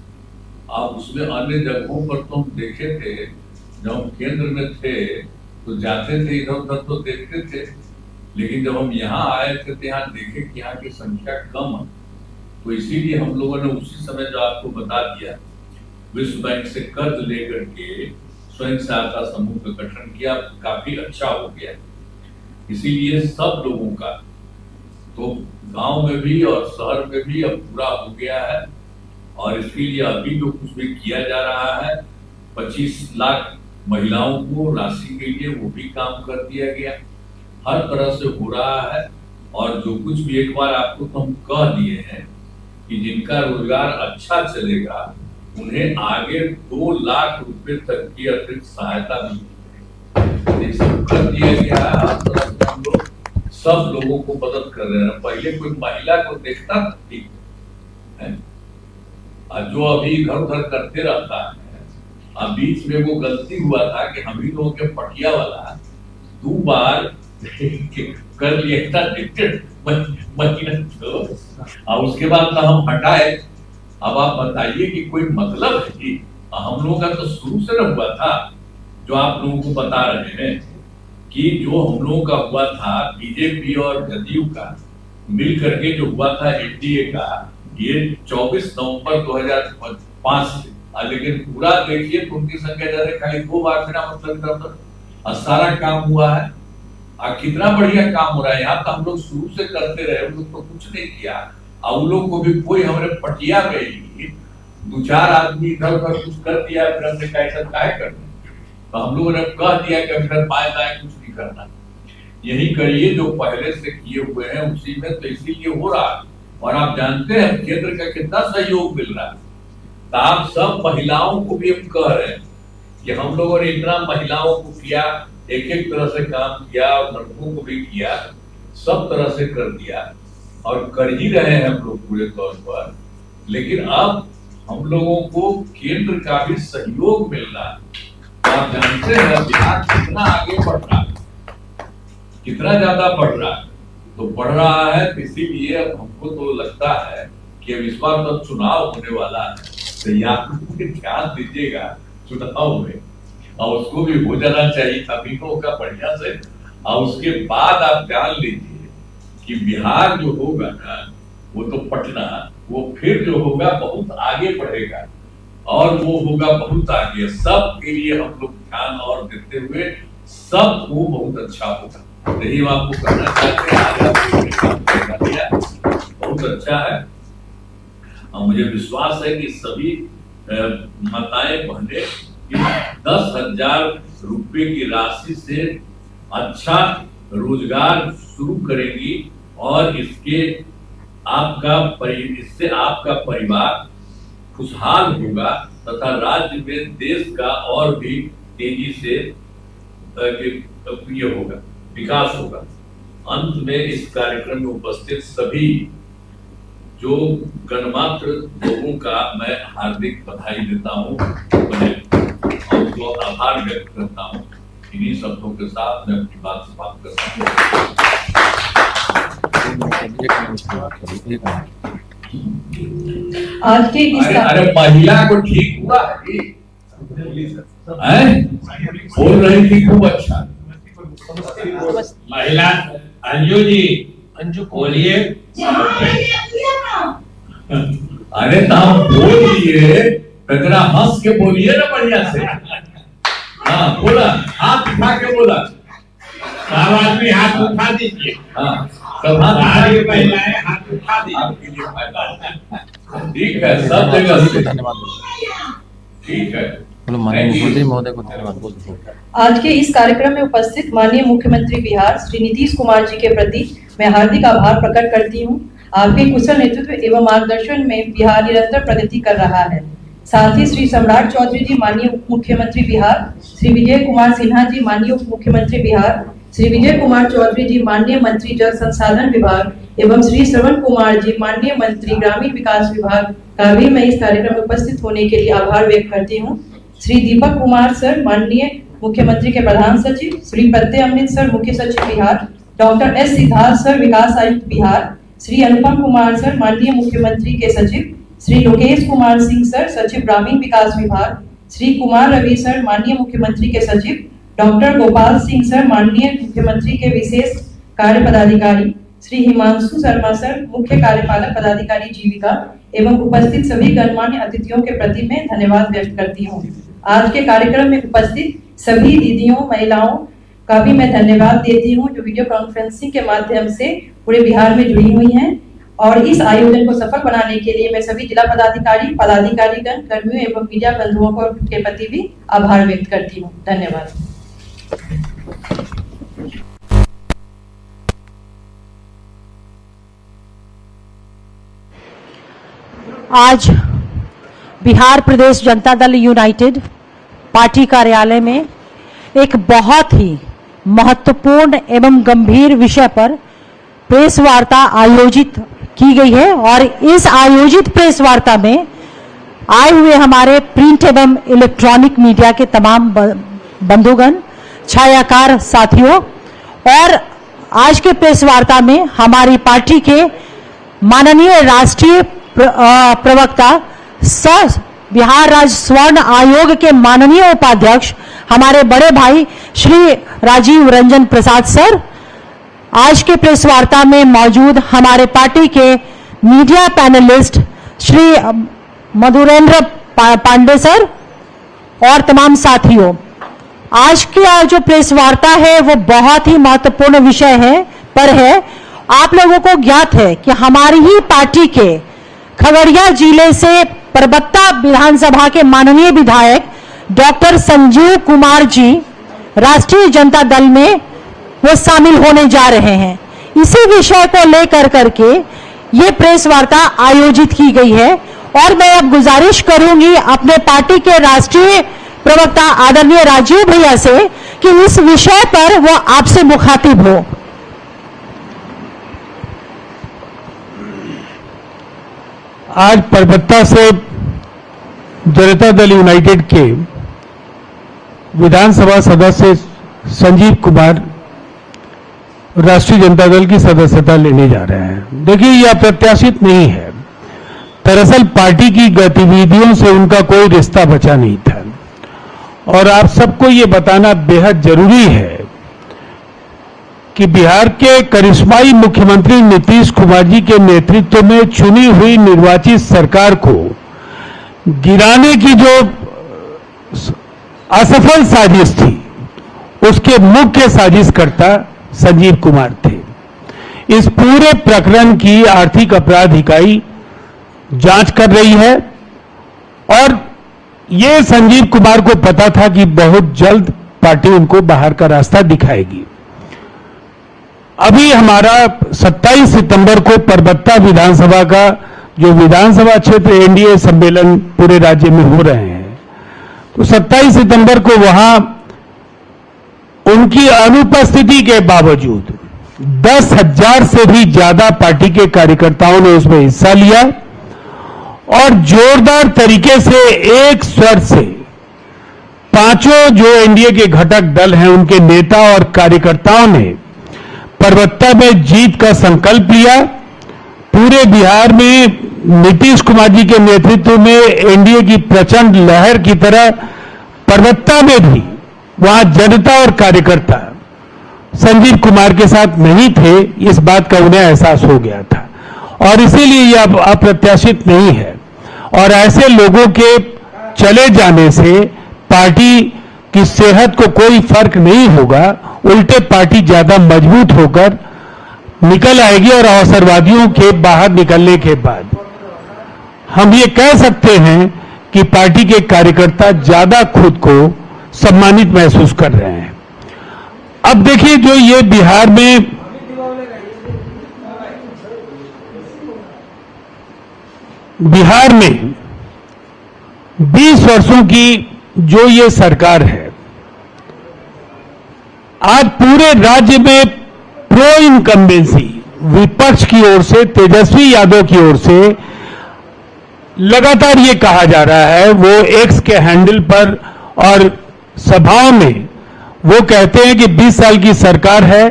अब उसमें अन्य जगहों पर तो हम देखे थे, जब हम केंद्र में थे तो जाते थे इधर उधर तो देखते थे, लेकिन जब हम यहाँ आए थे तो यहाँ देखे कि यहाँ की संख्या कम है, तो इसीलिए हम लोगों ने उसी समय जो आपको बता दिया विश्व बैंक से कर्ज लेकर के स्वयं सहायता समूह का गठन किया, काफी अच्छा हो गया। इसीलिए सब लोगों का तो गांव में भी और शहर में भी अब पूरा हो गया है और इसके लिए अभी जो कुछ भी किया जा रहा है 25 लाख महिलाओं को राशि के लिए वो भी काम कर दिया गया, हर तरह से हो रहा है। और जो कुछ भी एक बार आपको तो हम कह दिए हैं कि जिनका रोजगार अच्छा चलेगा उन्हें आगे 2 लाख रुपए तक की अतिरिक्त सहायता मिलेगी, कर दिया गया है। हर तरह से हम लोग सब लोगों को मदद कर रहे हैं। पहले कोई महिला को देखता था ठीक है, और जो अभी इधर उधर करते रहता है, अब बीच में वो गलती हुआ था कि हम ही लोगों के पटिया वाला 2 बार कर लिया था महीना तो, और उसके बाद तो हम हटाए। अब आप बताइए कि कोई मतलब है कि हम लोगों का तो शुरू से न हुआ था, जो आप लोगों को बता रहे हैं कि जो हम लोगों का हुआ था बीजेपी और जदयू का मिल करके जो हुआ था एनडीए का, ये 24 नवंबर 2005 से, लेकिन पूरा देखिए तो उनकी संख्या ज्यादा, खाली 2 बार बिना मतलब सारा काम हुआ है। कितना बढ़िया काम हो रहा है। यहाँ तो हम लोग शुरू से करते रहे, उन लोग तो कुछ नहीं किया, और उन लोग को भी कोई हमारे पटिया में ही 2-4 आदमी इधर उधर कुछ कर दिया, फिर हमने कहा ऐसा काय करना, तो हम लोगों ने कह दिया कि फिर बाएं दाएं कुछ नहीं करना, यही करिए जो पहले से किए हुए हैं उसी में, तो इसीलिए हो रहा है। और आप जानते हैं केंद्र का कितना सहयोग मिल रहा है, तो आप सब महिलाओं को भी हम कह रहे हैं कि हम लोगों ने इतना महिलाओं को किया, एक तरह से काम किया और लड़कों को भी किया, सब तरह से कर दिया और कर ही रहे हैं हम लोग पूरे तौर पर। लेकिन अब हम लोगों को केंद्र का भी सहयोग मिल रहा है। आप जानते हैं बिहार कितना आगे बढ़ रहा है, कितना ज्यादा बढ़ रहा है, तो बढ़ रहा है, इसीलिए अब हमको तो लगता है कि अब इस बार तो चुनाव होने वाला है, तो यहाँ ध्यान दीजिएगा चुनाव में, और उसको भी हो जाना चाहिए था बीमा का बढ़िया से। और उसके बाद आप जान लीजिए कि बिहार जो होगा ना, वो तो पटना, वो फिर जो होगा बहुत आगे बढ़ेगा और वो होगा बहुत आगे। सब के लिए हम लोग ध्यान और देते हुए सबको बहुत अच्छा होगा। यही हम आपको कहना चाहते हैं। आज आपको बता दिया, बहुत अच्छा है। और मुझे विश्वास है कि सभी माताएं बहनें 10,000 रुपए की राशि से अच्छा रोजगार शुरू करेंगी और इससे आपका परिवार खुशहाल होगा तथा राज्य में देश का और भी तेजी से ये होगा, विकास होगा। अंत में इस कार्यक्रम में उपस्थित सभी जो गणमात्र लोगों का मैं हार्दिक बधाई देता हूँ और उनको आभार व्यक्त करता हूँ। इन्हीं शब्दों के साथ मैं अपनी बात समाप्त करता हूँ। आज के इस अरे महिला को ठीक हुआ है, बोल रही थी खूब अच्छा। महिला अंजू जी, अंजू बोलिए। अरे तो हम बोल दिए, जरा हंस के बोलिए ना बढ़िया से। हाँ बोला, हाथ उठा के बोला। सब आदमी हाथ उठा दीजिए। हाँ सारी महिलाएं हाथ उठा दीजिए। आपके लिए फायदा। ठीक है, सब जगह से धन्यवाद। ठीक है, माननीय मुख्यमंत्री महोदय को धन्यवाद। आज के इस कार्यक्रम में उपस्थित माननीय मुख्यमंत्री बिहार श्री नीतीश कुमार जी के प्रति मैं हार्दिक आभार प्रकट करती हूँ। आपके कुशल नेतृत्व एवं मार्गदर्शन में बिहार निरंतर प्रगति कर रहा है। साथ ही श्री सम्राट चौधरी जी माननीय उप मुख्यमंत्री बिहार, श्री विजय कुमार सिन्हा जी माननीय उप मुख्यमंत्री बिहार, श्री विजय कुमार चौधरी जी माननीय मंत्री जल संसाधन विभाग एवं श्री श्रवण कुमार जी माननीय मंत्री ग्रामीण विकास विभाग का भी मैं इस कार्यक्रम में उपस्थित होने के लिए आभार व्यक्त करती हूँ। श्री दीपक कुमार सर माननीय मुख्यमंत्री के प्रधान सचिव, श्री प्रत्यय अमृत सर मुख्य सचिव Bihar, doctor S Siddharth sir विकास आयुक्त बिहार, श्री अनुपम कुमार सर माननीय मुख्यमंत्री के सचिव, श्री लोकेश कुमार सिंह सर सचिव ग्रामीण विकास विभाग, श्री कुमार रवि सर माननीय मुख्यमंत्री के सचिव, डॉक्टर गोपाल सिंह सर माननीय मुख्यमंत्री के विशेष कार्य पदाधिकारी, श्री हिमांशु शर्मा सर मुख्य कार्यपालक पदाधिकारी जीविका एवं उपस्थित सभी गणमान्य अतिथियों के प्रति मैं धन्यवाद व्यक्त करती हूँ। आज के कार्यक्रम में उपस्थित सभी दीदियों महिलाओं का भी मैं धन्यवाद देती हूँ जो वीडियो कॉन्फ्रेंसिंग के माध्यम से पूरे बिहार में जुड़ी हुई हैं। और इस आयोजन को सफल बनाने के लिए मैं सभी जिला पदाधिकारीगण, कर्मियों एवं मीडिया बंधुओं को के प्रति भी आभार व्यक्त करती हूँ। धन्यवाद। आज बिहार प्रदेश जनता दल यूनाइटेड पार्टी कार्यालय में एक बहुत ही महत्वपूर्ण एवं गंभीर विषय पर प्रेस वार्ता आयोजित की गई है और इस आयोजित प्रेस वार्ता में आए हुए हमारे प्रिंट एवं इलेक्ट्रॉनिक मीडिया के तमाम बंधुगण, छायाकार साथियों और आज के प्रेस वार्ता में हमारी पार्टी के माननीय राष्ट्रीय प्रवक्ता सह बिहार राज्य स्वर्ण आयोग के माननीय उपाध्यक्ष हमारे बड़े भाई श्री राजीव रंजन प्रसाद सर, आज के प्रेस वार्ता में मौजूद हमारे पार्टी के media panelist Shri Madhurendra Pandey sir और तमाम साथियों, आज की जो प्रेस वार्ता है वो बहुत ही महत्वपूर्ण विषय है। आप लोगों को ज्ञात है कि हमारी ही पार्टी के खगड़िया जिले से परबत्ता विधानसभा के माननीय विधायक डॉक्टर संजीव कुमार जी राष्ट्रीय जनता दल में वो शामिल होने जा रहे हैं। इसी विषय को लेकर करके ये प्रेस वार्ता आयोजित की गई है और मैं अब गुजारिश करूंगी अपने पार्टी के राष्ट्रीय प्रवक्ता आदरणीय राजीव भैया से कि इस विषय पर वो आपसे मुखातिब हो। आज परबत्ता से जनता दल यूनाइटेड के विधानसभा सदस्य संजीव कुमार राष्ट्रीय जनता दल की सदस्यता लेने जा रहे हैं। देखिए, यह अप्रत्याशित नहीं है। दरअसल पार्टी की गतिविधियों से उनका कोई रिश्ता बचा नहीं था और आप सबको ये बताना बेहद जरूरी है कि बिहार के करिश्माई मुख्यमंत्री नीतीश कुमार जी के नेतृत्व में चुनी हुई निर्वाचित सरकार को गिराने की जो असफल साजिश थी, उसके मुख्य साजिशकर्ता संजीव कुमार थे। इस पूरे प्रकरण की आर्थिक अपराध इकाई जांच कर रही है और ये संजीव कुमार को पता था कि बहुत जल्द पार्टी उनको बाहर का रास्ता दिखाएगी। अभी हमारा 27 सितंबर को परबत्ता विधानसभा का जो विधानसभा क्षेत्र एनडीए सम्मेलन पूरे राज्य में हो रहे हैं, तो 27 सितंबर को वहां उनकी अनुपस्थिति के बावजूद 10,000 से भी ज्यादा पार्टी के कार्यकर्ताओं ने उसमें हिस्सा लिया और जोरदार तरीके से एक स्वर से पांचों जो एनडीए के घटक दल हैं उनके नेता और कार्यकर्ताओं ने परबत्ता में जीत का संकल्प लिया। पूरे बिहार में नीतीश कुमार जी के नेतृत्व में एनडीए की प्रचंड लहर की तरह परबत्ता में भी वहां जनता और कार्यकर्ता संजीव कुमार के साथ नहीं थे, इस बात का उन्हें एहसास हो गया था और इसीलिए यह अप्रत्याशित नहीं है। और ऐसे लोगों के चले जाने से पार्टी की सेहत को कोई फर्क नहीं होगा, उल्टे पार्टी ज्यादा मजबूत होकर निकल आएगी और अवसरवादियों के बाहर निकलने के बाद हम ये कह सकते हैं कि पार्टी के कार्यकर्ता ज्यादा खुद को सम्मानित महसूस कर रहे हैं। अब देखिए, जो ये बिहार में 20 वर्षों की जो ये सरकार है, आज पूरे राज्य में प्रो इनकम्बेंसी विपक्ष की ओर से, तेजस्वी यादव की ओर से लगातार ये कहा जा रहा है, वो एक्स के हैंडल पर और सभाओं में वो कहते हैं कि 20 साल की सरकार है,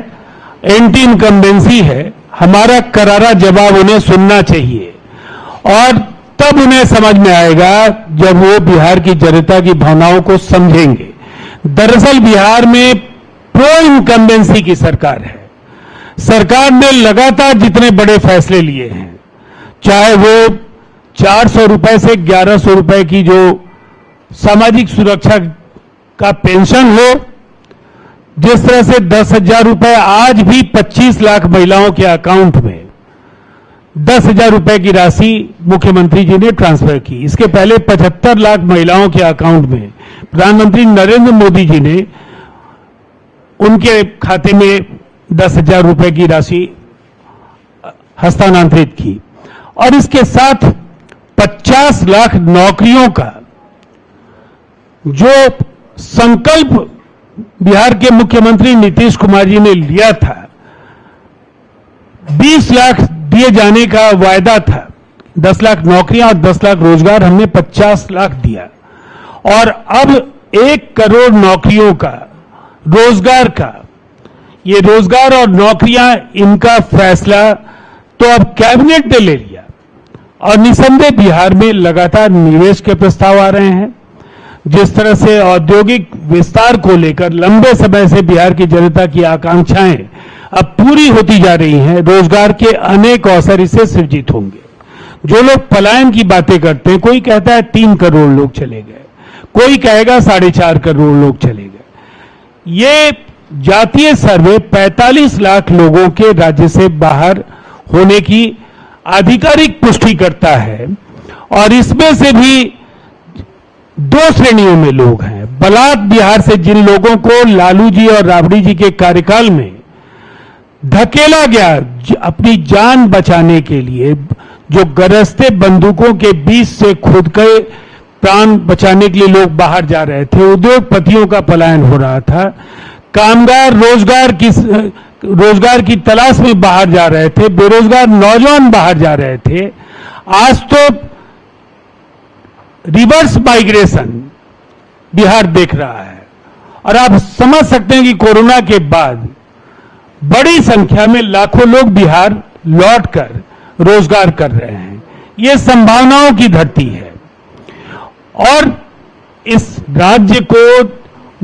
एंटी इनकम्बेंसी है। हमारा करारा जवाब उन्हें सुनना चाहिए और तब उन्हें समझ में आएगा जब वो बिहार की जनता की भावनाओं को समझेंगे। दरअसल बिहार में प्रो इनकम्बेंसी की सरकार है। सरकार ने लगातार जितने बड़े फैसले लिए हैं, चाहे वो 400 रुपए से 1100 रुपए की जो सामाजिक सुरक्षा का पेंशन हो, जिस तरह से 10,000 रुपए आज भी 25 लाख महिलाओं के अकाउंट में 10,000 रुपए की राशि मुख्यमंत्री जी ने ट्रांसफर की। इसके पहले 75 लाख महिलाओं के अकाउंट में प्रधानमंत्री नरेंद्र मोदी जी ने उनके खाते में 10,000 रुपए की राशि हस्तांतरित की और इसके साथ 50 लाख नौकरियों का जो संकल्प बिहार के मुख्यमंत्री नीतीश कुमार जी ने लिया था, 20 लाख दिए जाने का वायदा था, 10 लाख नौकरियां और 10 लाख रोजगार, हमने 50 लाख दिया और अब 1 करोड़ नौकरियों का, रोजगार का, ये रोजगार और नौकरियां, इनका फैसला तो अब कैबिनेट ने ले लिया और निसंदेह बिहार में लगातार निवेश के प्रस्ताव आ रहे हैं। जिस तरह से औद्योगिक विस्तार को लेकर लंबे समय से बिहार की जनता की आकांक्षाएं अब पूरी होती जा रही हैं, रोजगार के अनेक अवसर इससे सृजित होंगे। जो लोग पलायन की बातें करते हैं, कोई कहता है 3 करोड़ लोग चले गए, कोई कहेगा 4.5 करोड़ लोग चले गए। ये जातीय सर्वे 45 लाख लोगों के राज्य से बाहर होने की आधिकारिक पुष्टि करता है और इसमें से भी 2 श्रेणियों में लोग हैं। बलात् बिहार से जिन लोगों को लालू जी और राबड़ी जी के कार्यकाल में धकेला गया अपनी जान बचाने के लिए, जो गरजते बंदूकों के बीच से खुद के प्राण बचाने के लिए लोग बाहर जा रहे थे, उद्योगपतियों का पलायन हो रहा था, कामगार रोजगार की तलाश में बाहर जा रहे थे, बेरोजगार नौजवान बाहर जा रहे थे। आज तो रिवर्स माइग्रेशन बिहार देख रहा है और आप समझ सकते हैं कि कोरोना के बाद बड़ी संख्या में लाखों लोग बिहार लौटकर रोजगार कर रहे हैं। ये संभावनाओं की धरती है और इस राज्य को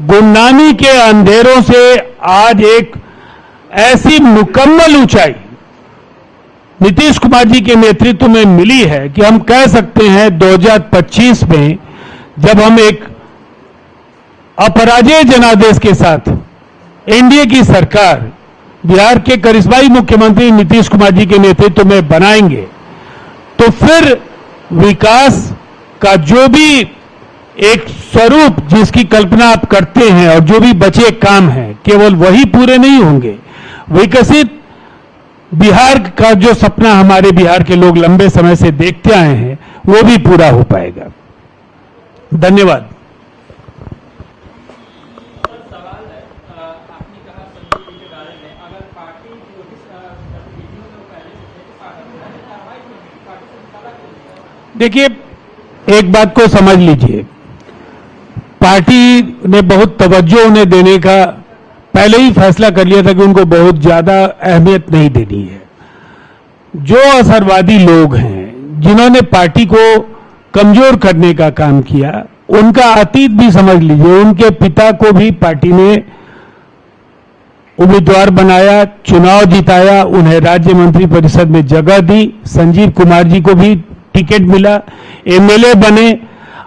गुमनामी के अंधेरों से आज एक ऐसी मुकम्मल ऊंचाई नीतीश कुमार जी के नेतृत्व में मिली है कि हम कह सकते हैं 2025 में जब हम एक अपराजेय जनादेश के साथ एनडीए की सरकार बिहार के करिश्माई मुख्यमंत्री नीतीश कुमार जी के नेतृत्व में बनाएंगे, तो फिर विकास का जो भी एक स्वरूप जिसकी कल्पना आप करते हैं और जो भी बचे काम हैं केवल वही पूरे नहीं होंगे। विकसित बिहार का जो सपना हमारे बिहार के लोग लंबे समय से देखते आए हैं वो भी पूरा हो पाएगा। धन्यवाद। देखिए, एक बात को समझ लीजिए, पार्टी ने बहुत तवज्जो उन्हें देने का पहले ही फैसला कर लिया था कि उनको बहुत ज्यादा अहमियत नहीं देनी है। जो असरवादी लोग हैं जिन्होंने पार्टी को कमजोर करने का काम किया, उनका अतीत भी समझ लीजिए। उनके पिता को भी पार्टी ने उम्मीदवार बनाया, चुनाव जिताया, उन्हें राज्य मंत्री परिषद में जगह दी। संजीव कुमार जी को भी टिकट मिला, एमएलए बने।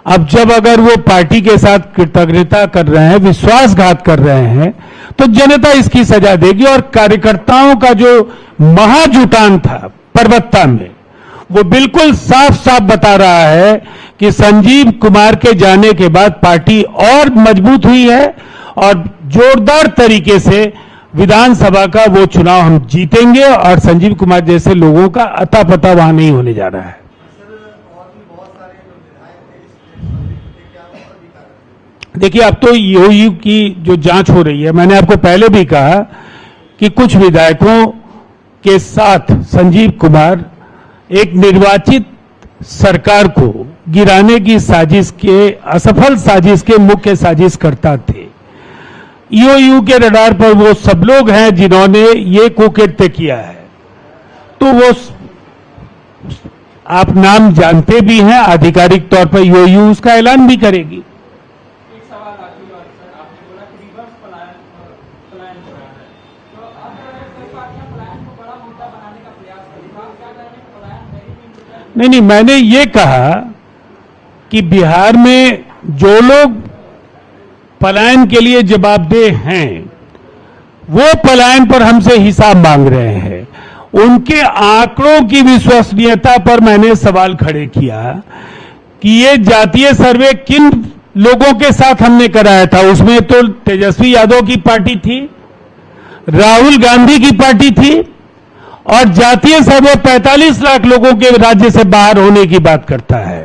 अब जब अगर वो पार्टी के साथ कृतज्ञता कर रहे हैं, विश्वासघात कर रहे हैं, तो जनता इसकी सजा देगी। और कार्यकर्ताओं का जो महाजुटान था परबत्ता में, वो बिल्कुल साफ साफ बता रहा है कि संजीव कुमार के जाने के बाद पार्टी और मजबूत हुई है और जोरदार तरीके से विधानसभा का वो चुनाव हम जीतेंगे और संजीव कुमार जैसे लोगों का अता पता वहां नहीं होने जा रहा है। देखिए, अब तो ईओयू की जो जांच हो रही है, मैंने आपको पहले भी कहा कि कुछ विधायकों के साथ संजीव कुमार एक निर्वाचित सरकार को गिराने की साजिश के, असफल साजिश के मुख्य साजिशकर्ता थे। ईओयू के रडार पर वो सब लोग हैं जिन्होंने ये कुकृत्य किया है। तो वो आप नाम जानते भी हैं, आधिकारिक तौर पर ईओयू उसका ऐलान भी करेगी। नहीं, मैंने ये कहा कि बिहार में जो लोग पलायन के लिए जवाबदेह हैं, वो पलायन पर हमसे हिसाब मांग रहे हैं। उनके आंकड़ों की विश्वसनीयता पर मैंने सवाल खड़े किया कि ये जातीय सर्वे किन लोगों के साथ हमने कराया था। उसमें तो तेजस्वी यादव की पार्टी थी, राहुल गांधी की पार्टी थी, और जातीय सर्वे 45 लाख लोगों के राज्य से बाहर होने की बात करता है।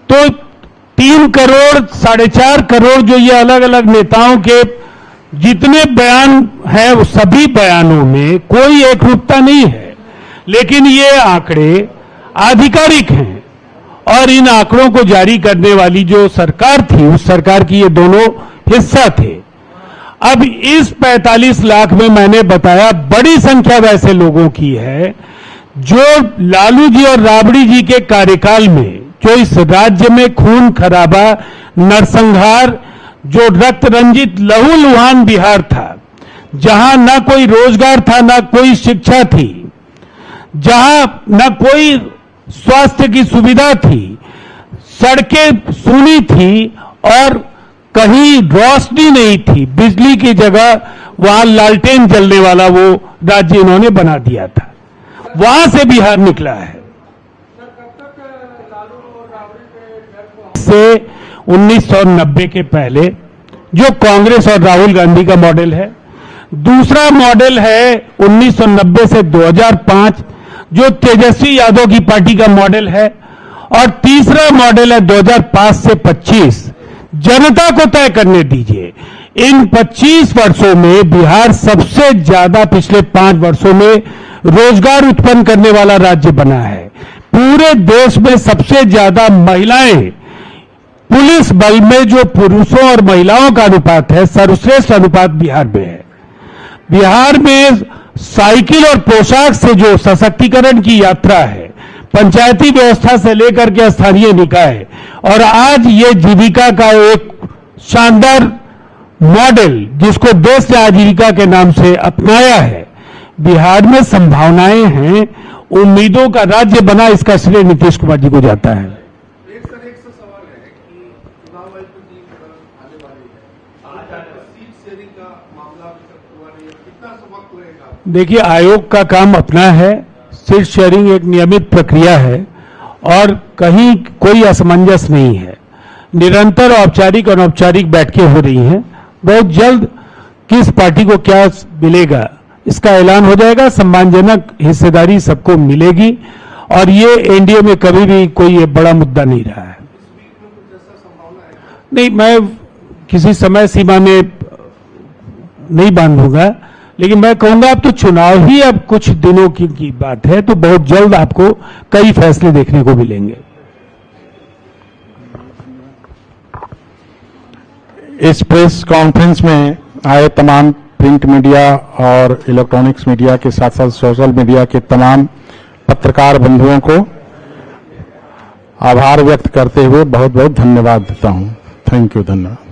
तो 3 करोड़ 4.5 करोड़ जो ये अलग अलग नेताओं के जितने बयान हैं, वो सभी बयानों में कोई एकरूपता नहीं है, लेकिन ये आंकड़े आधिकारिक हैं और इन आंकड़ों को जारी करने वाली जो सरकार थी, उस सरकार की ये दोनों हिस्सा थे। अब इस 45 लाख में मैंने बताया बड़ी संख्या वैसे लोगों की है जो लालू जी और राबड़ी जी के कार्यकाल में, जो इस राज्य में खून खराबा, नरसंहार, जो रक्त रंजित लहूलुहान बिहार था, जहां ना कोई रोजगार था, ना कोई शिक्षा थी, जहां ना कोई स्वास्थ्य की सुविधा थी, सड़कें सूनी थी और कहीं रोशनी नहीं थी, बिजली की जगह वहां लालटेन जलने वाला वो राज्य इन्होंने बना दिया था। वहां से बिहार निकला है। से 1990 के पहले जो कांग्रेस और राहुल गांधी का मॉडल है, दूसरा मॉडल है 1990 से 2005 जो तेजस्वी यादव की पार्टी का मॉडल है, और तीसरा मॉडल है 2005 से 25। जनता को तय करने दीजिए। इन 25 वर्षों में बिहार सबसे ज्यादा पिछले 5 वर्षों में रोजगार उत्पन्न करने वाला राज्य बना है। पूरे देश में सबसे ज्यादा महिलाएं, पुलिस बल में जो पुरुषों और महिलाओं का अनुपात है, सर्वश्रेष्ठ अनुपात बिहार में है। बिहार में साइकिल और पोशाक से जो सशक्तिकरण की यात्रा है, पंचायती व्यवस्था से लेकर के स्थानीय निकाय, और आज ये जीविका का एक शानदार मॉडल जिसको देश से आजीविका के नाम से अपनाया है। बिहार में संभावनाएं हैं, उम्मीदों का राज्य बना, इसका श्रेय नीतीश कुमार जी को जाता है। एक सवाल है कि चुनाव आयोग की आने वाली है, सीट शेयरिंग का मामला अभी तक हुआ नहीं है, कितना वक्त लगेगा? देखिए, आयोग का काम अपना है, सीट शेयरिंग एक नियमित प्रक्रिया है और कहीं कोई असमंजस नहीं है। निरंतर औपचारिक और अनौपचारिक बैठकें हो रही हैं। बहुत जल्द किस पार्टी को क्या मिलेगा इसका ऐलान हो जाएगा। सम्मानजनक हिस्सेदारी सबको मिलेगी और ये एनडीए में कभी भी कोई ये बड़ा मुद्दा नहीं रहा है। नहीं, मैं किसी समय सीमा में नहीं बांधूंगा, लेकिन मैं कहूंगा अब तो चुनाव ही अब कुछ दिनों की बात है, तो बहुत जल्द आपको कई फैसले देखने को मिलेंगे। इस प्रेस कॉन्फ्रेंस में आए तमाम प्रिंट मीडिया और इलेक्ट्रॉनिक्स मीडिया के साथ साथ सोशल मीडिया के तमाम पत्रकार बंधुओं को आभार व्यक्त करते हुए बहुत बहुत धन्यवाद देता हूं। थैंक यू, धन्यवाद।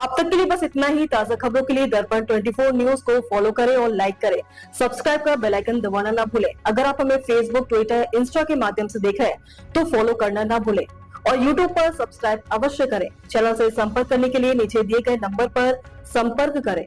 अब तक के लिए बस इतना ही। ताजा खबरों के लिए दर्पण 24 न्यूज को फॉलो करें और लाइक करें। सब्सक्राइब कर बेल आइकन दबाना ना भूलें। अगर आप हमें फेसबुक, ट्विटर, इंस्टा के माध्यम से देख रहे हैं तो फॉलो करना ना भूलें और यूट्यूब पर सब्सक्राइब अवश्य करें। चैनल से संपर्क करने के लिए नीचे दिए गए नंबर पर संपर्क करें।